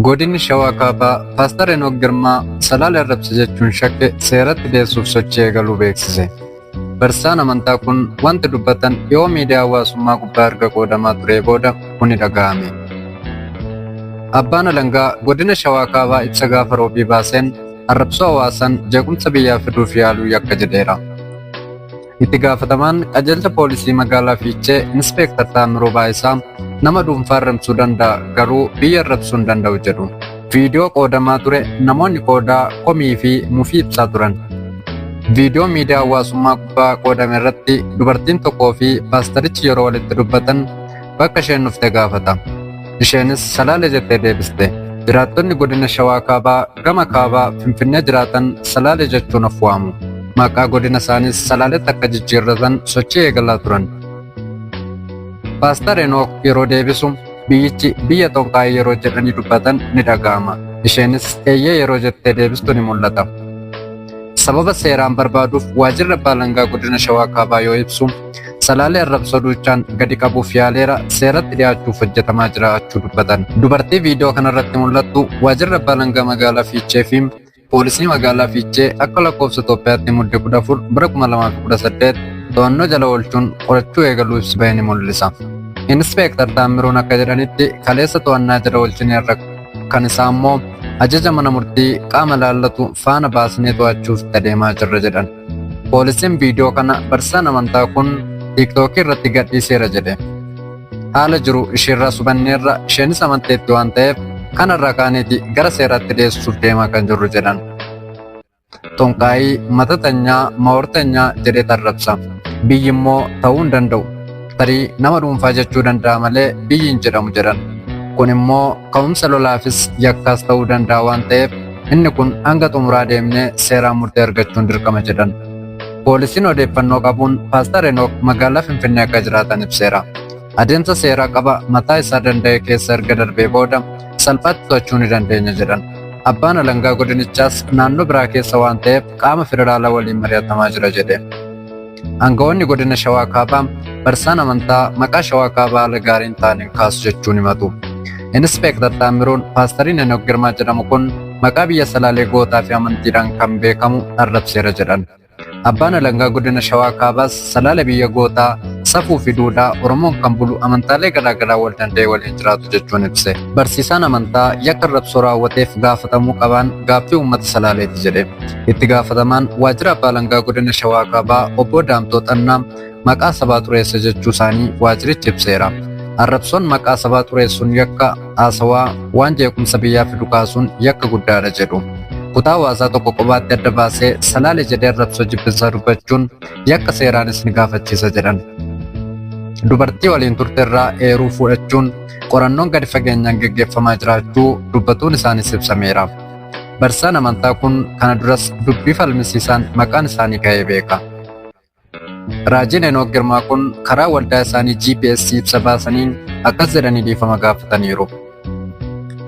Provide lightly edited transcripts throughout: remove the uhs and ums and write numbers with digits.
Godinni Shawaa Kaabaa Paaster Enook Girmaa salaala arrabsa jechuun shakke seeratti dhiyeessuuf sochii eegaluu beeksise. Barsiisaan amantaa kun wanti dubbatan yoo miidiyaa hawaasummaa gubbaa erga qoodamaa ture booda kuni dhaga'ame. Abbaan Alangaa godina Shawaa Kaabaa ibsa gaafa roobii baaseen arrabsoo hawaasan jeequmsa biyyaa fiduuf yaaluu yakka jedheera. Itti gaafatamaan qajeelcha poolisii magaalaa Fiichee Inspeektar Taamiruu Baayisaa nama dhuunfaa arrabsuu danda'a garuu biyya arrabsuu hin danda'u jedhu. Viidiyoo qoodamaa ture namoonni qoodaa komii fi mufii ibsaa turan. Viidiyoo miidiyaa hawaasummaa gubbaa qoodame irratti dubartiin tokkoo fi paastarichi yeroo walitti dubbatan bakka isheen dhufte gaafata. Isheenis salaale jettee deebiste. Jiraattonni godina Shawaa Kaabaa gama kaabaa Finfinnee jiraatan salaale jechuun of waamu. Maqaa godina isaanis salaaletti akka jijjiirratan sochii eegalaa turan. Paaster Enook yeroo deebisu biyyichi biyya tonqaa'ee yeroo jedhanii dubbatan ni dhaga'ama. Isheenis eeyyee yeroo jettee deebistu ni mul'ata. Sababa seeraan barbaaduuf waajjirri abbaa alangaa godina Shawaa Kaabaa yoo ibsu salaalee arrabsoo duuchaan gadi qabuuf yaaleera seeratti dhiyaachuuf hojjetamaa jiraachuu dubbatan. Dubartii viidiyoo kanarratti mul'attu waajjirri abbaa alangaa magaalaa Fiichee fi poolisii magaalaa Fiichee akka lakkoofsa Itoophiyaatti muddee 14 bara 2018 to'annoo jala oolchuun qorachuu eegaluu ibsi bahee ni mul'isa. Inspeektar Taamiruun akka jedhanitti kaleessa to'annaa jala oolchineerra kan isaa immoo ajaja mana murtii qaama laallatu faana baasnee to'achuuf adeemaa jirra jedhan. Poolisiin viidiyoo kana barsiisaan amantaa kun tiiktookii irratti gadhiiseera jedhe. Haala jiru isheerraa subanneerra isheenis amanteetti waan ta'eef kanarraa kaaneeti gara seeraatti dhiyeessuuf deemaa kan jirru jedhan. Tonqaa'ii matatanyaa maortanyaa jedhee tarrabsa. Biyyi immoo ta'uu hin danda'u. Tarii nama dhuunfaa jechuu danda'a malee biyyi hin jedhamu jedhan. Kun immoo ka'umsa lolaafis yakkaas ta'uu danda'a waan ta'eef inni kun hanga xumuraa deemnee seeraan murtee argachuun dirqama jedhan. Poolisiin odeeffannoo qabuun Paaster Enook magaalaa Finfinnee akka jiraatan ibseera. Adeemsa seeraa qaba mataa isaa danda'e keessa erga darbee booda salphaatti to'achuu ni dandeenya jedhan. Abbaan alangaa godinichaas naannoo biraa keessa waan ta'eef qaama federaalaa waliin mari'atamaa jira jedhe. Aangawoonni godina Shawaa Kaabaa barsiisaan amantaa maqaa Shawaa Kaabaa haala gaariin ta'aniin kaasu jechuun himatu. Inspeektar Taamiruun Paasteriin Enook Girmaa jedhamu kun maqaa biyya salaalee gootaa fi amantiidhaan kan beekamu arrabseera jedhan. Abbaan alangaa godina Shawaa Kaabaas salaale biyya gootaa safuu fi duudhaa Oromoon kan bulu amantaalee garaagaraa wal danda'ee waliin jiraatu jechuun ibse. Barsiisaan amantaa yakka arrabsoo raawwateef gaafatamuu qaban gaaffii uummata salaaleeti jedhe. Itti gaafatamaan waajjira abbaa alangaa godina Shawaa Kaabaa obbo Daamtoo Xannaa maqaa sabaa xureessa jechuu isaanii waajjirichi ibseera. Arrabsoon maqaa sabaa xureessuun yakka haasawaa waan jeequmsa biyyaa fidu kaasuun yakka guddaadha jedhu. Kutaa hawaasaa tokko kophaatti adda baasee salaale jedhee arrabsoo jibbinsaa dubbachuun yakka seeraanis ni gaafachiisa jedhan. Dubartii waliin turte irraa eeruu fudhachuun qorannoon gadi fageenyaan geggeeffamaa jiraachuu dubbatuun isaanis ibsameera. Barsiisaan amantaa kun kana duras dubbii falmisiisaan maqaan isaanii ka'ee beeka. Raajiin Enook Girmaa kun karaa waldaa isaanii GPS ibsa baasaniin akkas jedhanii dhiifama gaafataniiru.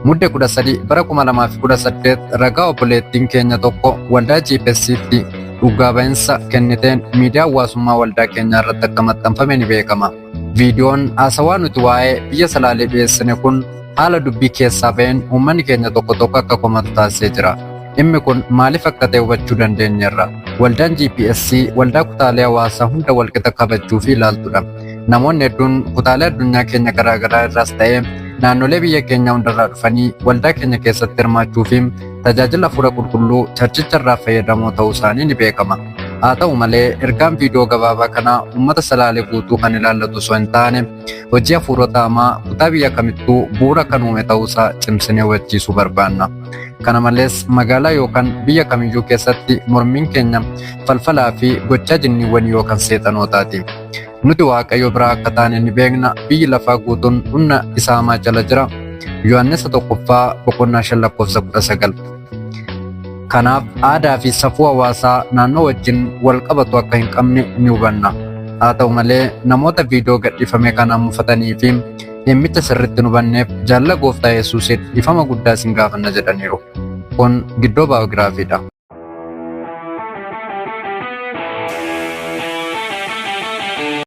Muddee 13 bara 2018 ragaa obboleettiin keenya tokko waldaa GPS'tti dhugaa bahinsa kenniteen miidiyaa hawaasummaa waldaa keenyaa irratti akka maxxanfame ni beekama. Viidiyoon haasawaa nuti waa'ee biyya salaalee dhiyeessine kun haala dubbii keessaa baheen uummanni keenya tokko tokko akka komatu taasisee jira. Dhimmi kun maaliif akka ta'e hubachuu dandeenyeerra. Waldaan GPS waldaa kutaalee hawaasaa hunda walqixa kabajuu fi ilaaltudha. Namoonni hedduun kutaalee addunyaa keenya garaagaraa irraas ta'ee naannolee biyya keenya hundarraa dhufanii waldaa keenya keessatti hirmaachuu fi tajaajila hafuura qulqulluu charchicha irraa fayyadamoo ta'uu isaanii ni beekama. Haa ta'u malee ergaan viidiyoo gabaabaa kanaa uummata salaalee guutuu kan ilaallatu osoo hin taane hojii hafuurota hamaa kutaa biyya kamittuu bu'uura kan uume ta'uusaa cimsinee hubachiisuu barbaanna. Kana malees magaalaa yookaan biyya kamiyyuu keessatti mormiin keenya falfalaa fi gochaa jinniiwwan yookaan seexanootaati. Nuti Waaqayyo biraa akka taane ni beekna. Biyyi lafaa guutuun humna isaa hamaa jala jira. Yohaannis 1:5-19. Kanaaf aadaa fi safuu hawaasaa naannoo wajjin wal qabatu akka hin qabne ni hubanna. Haa ta'u malee namoota viidiyoo gadhiifame kanaan mufatanii fi dhimmicha sirriitti hin hubanneef jaalala gooftaa Yesuusiin dhiifama guddaa isin gaafanna jedhaniiru. Kun Giddoo Baayogiraafiidha.